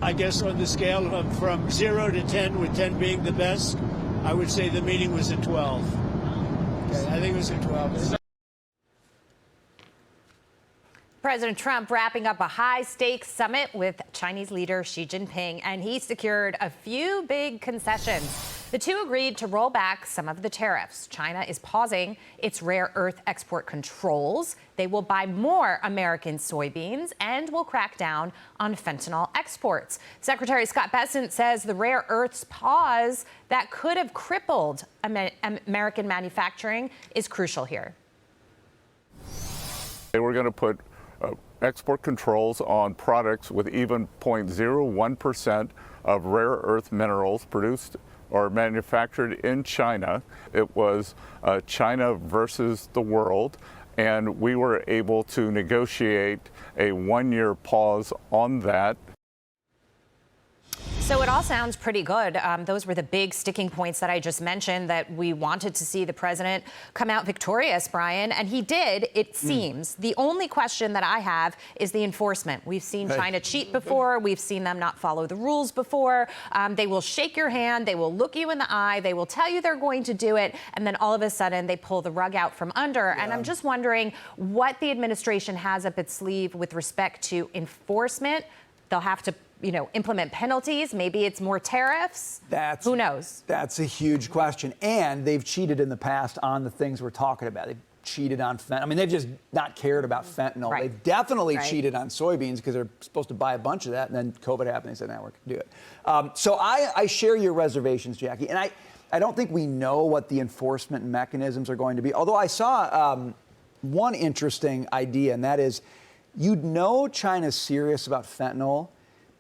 I guess on the scale of from 0 to 10, with 10 being the best, I would say the meeting was a 12. Okay, I think it was a 12. President Trump wrapping up a high-stakes summit with Chinese leader Xi Jinping, and he secured a few big concessions. The two agreed to roll back some of the tariffs. China is pausing its rare earth export controls. They will buy more American soybeans and will crack down on fentanyl exports. Secretary Scott Bessent says the rare earths pause that could have crippled American manufacturing is crucial here. They were going to put export controls on products with even 0.01% of rare earth minerals produced or manufactured in China. It was China versus the world, and we were able to negotiate a one-year pause on that. So it all sounds pretty good. Those were the big sticking points that I just mentioned, that we wanted to see the president come out victorious, Brian, and he did, it seems. The only question that I have is the enforcement. We've seen China cheat before. We've seen them not follow the rules before. They will shake your hand. They will look you in the eye. They will tell you they're going to do it. And then all of a sudden they pull the rug out from under. Yeah. And I'm just wondering what the administration has up its sleeve with respect to enforcement. They'll have to implement penalties. Maybe it's more tariffs. Who knows? That's a huge question. And they've cheated in the past on the things we're talking about. They've cheated on fentanyl. I mean, they've just not cared about fentanyl. Right. They've definitely cheated on soybeans because they're supposed to buy a bunch of that, and then COVID happened. They said, now we're going to do it. So I share your reservations, Jackie. And I don't think we know what the enforcement mechanisms are going to be. Although I saw one interesting idea, and that is you'd know China's serious about fentanyl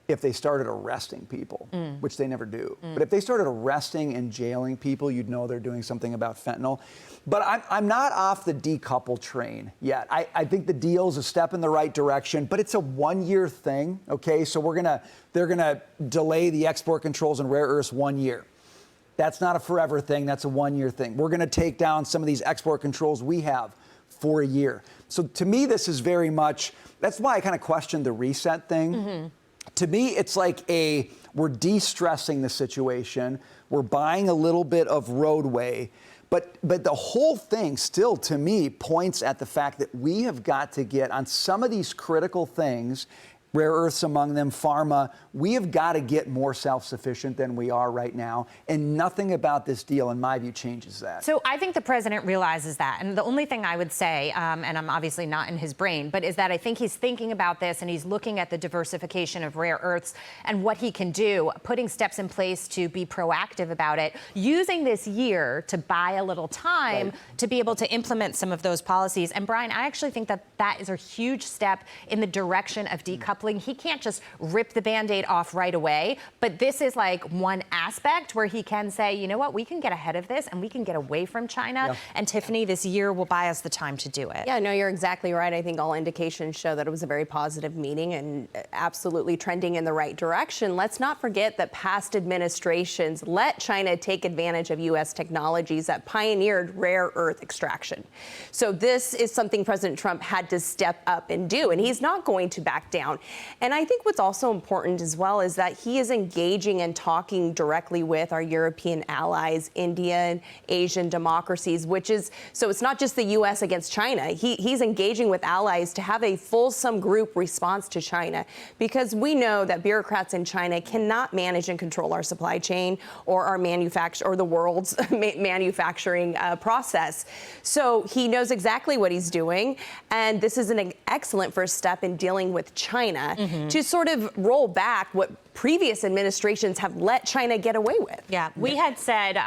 if they started arresting people, which they never do. But if they started arresting and jailing people, you'd know they're doing something about fentanyl. But I'm not off the decouple train yet. I think the deal's a step in the right direction, but it's a one-year thing, okay? So they're gonna delay the export controls on rare earths 1 year. That's not a forever thing, that's a one-year thing. We're gonna take down some of these export controls we have for a year. So to me, this is very much, that's why I kind of questioned the reset thing. To me, it's like we're de-stressing the situation. We're buying a little bit of roadway. But the whole thing still, to me, points at the fact that we have got to get on some of these critical things, rare earths among them, pharma, we have got to get more self-sufficient than we are right now. And nothing about this deal, in my view, changes that. So I think the president realizes that. And the only thing I would say, and I'm obviously not in his brain, but is that I think he's thinking about this and he's looking at the diversification of rare earths and what he can do, putting steps in place to be proactive about it, using this year to buy a little time to be able to implement some of those policies. And Brian, I actually think that that is a huge step in the direction of decoupling. He can't just rip the Band-Aid off right away, but this is like one aspect where he can say, you know what, we can get ahead of this and we can get away from China. And Tiffany, this year will buy us the time to do it. Yeah, no, you're exactly right. I think all indications show that it was a very positive meeting and absolutely trending in the right direction. Let's not forget that past administrations let China take advantage of U.S. technologies that pioneered rare earth extraction. So this is something President Trump had to step up and do, and he's not going to back down. And I think what's also important as well is that he is engaging and talking directly with our European allies, India and Asian democracies, so it's not just the U.S. against China. He's engaging with allies to have a fulsome group response to China, because we know that bureaucrats in China cannot manage and control our supply chain or our the world's manufacturing process. So he knows exactly what he's doing, and this is an excellent first step in dealing with China to sort of roll back what previous administrations have let China get away with. Yeah, we had said,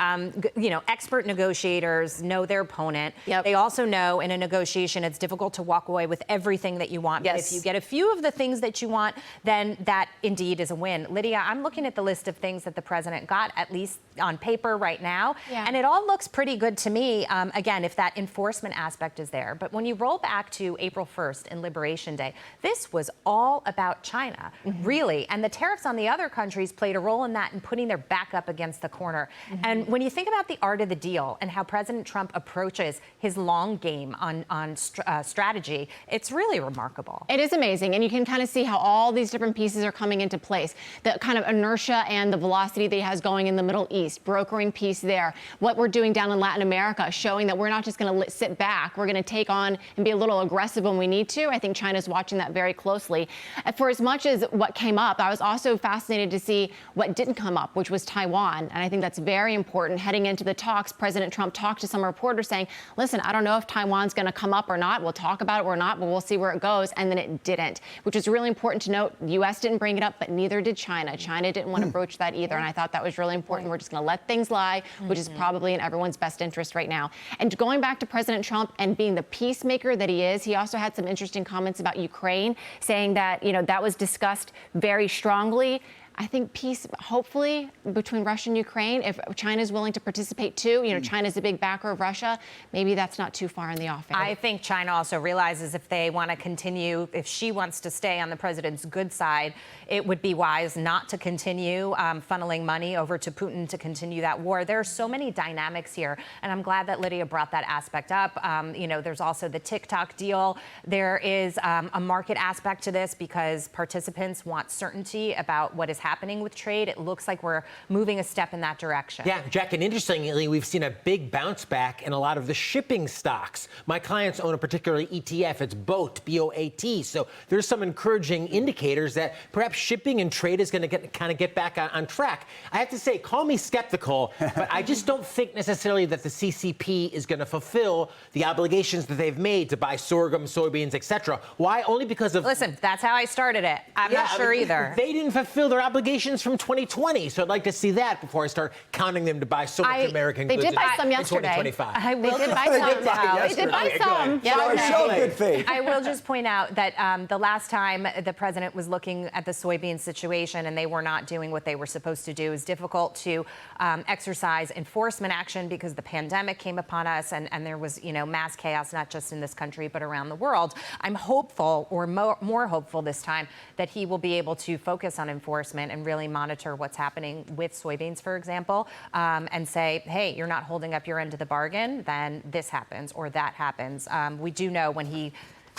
expert negotiators know their opponent. They also know in a negotiation it's difficult to walk away with everything that you want. But if you get a few of the things that you want, then that indeed is a win. Lydia, I'm looking at the list of things that the president got, at least on paper right now, and it all looks pretty good to me, again, if that enforcement aspect is there. But when you roll back to April 1st and Liberation Day, this was all about China, really. And the tariffs on the the other countries played a role in that in putting their back up against the corner. And when you think about the art of the deal and how President Trump approaches his long game on strategy, it's really remarkable. It is amazing. And you can kind of see how all these different pieces are coming into place. The kind of inertia and the velocity that he has going in the Middle East, brokering peace there. What we're doing down in Latin America, showing that we're not just going to sit back. We're going to take on and be a little aggressive when we need to. I think China's watching that very closely. For as much as what came up, I was also fascinated to see what didn't come up, which was Taiwan. And I think that's very important. Heading into the talks, President Trump talked to some reporters saying, listen, I don't know if Taiwan's going to come up or not. We'll talk about it or not, but we'll see where it goes. And then it didn't, which is really important to note. The U.S. didn't bring it up, but neither did China. China didn't want to broach that either. And I thought that was really important. We're just going to let things lie, which is probably in everyone's best interest right now. And going back to President Trump and being the peacemaker that he is, he also had some interesting comments about Ukraine, saying that, that was discussed very strongly. I think peace, hopefully, between Russia and Ukraine, if China is willing to participate too, China's a big backer of Russia, maybe that's not too far in the offing. I think China also realizes if they want to continue, if Xi wants to stay on the president's good side, it would be wise not to continue funneling money over to Putin to continue that war. There are so many dynamics here, and I'm glad that Lydia brought that aspect up. There's also the TikTok deal. There is a market aspect to this because participants want certainty about what is happening with trade. It looks like we're moving a step in that direction. Yeah, Jack, and interestingly, we've seen a big bounce back in a lot of the shipping stocks. My clients own a particular ETF. It's BOAT, B-O-A-T. So there's some encouraging indicators that perhaps shipping and trade is going to get back on track. I have to say, call me skeptical, but I just don't think necessarily that the CCP is going to fulfill the obligations that they've made to buy sorghum, soybeans, etc. Why? Only because of... Listen, that's how I started it. I'm not sure either. They didn't fulfill their obligations from 2020, so I'd like to see that before I start counting them to buy so much American goods. They did buy some in yesterday. 2025. I will They did buy some. They did buy some. Show good faith. I will just point out that the last time the president was looking at the soybean situation and they were not doing what they were supposed to do, it was difficult to exercise enforcement action because the pandemic came upon us and there was, mass chaos, not just in this country, but around the world. I'm hopeful, or more hopeful this time, that he will be able to focus on enforcement and really monitor what's happening with soybeans, for example, and say, hey, you're not holding up your end of the bargain, then this happens or that happens. We do know when he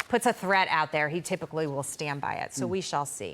puts a threat out there, he typically will stand by it. So we shall see.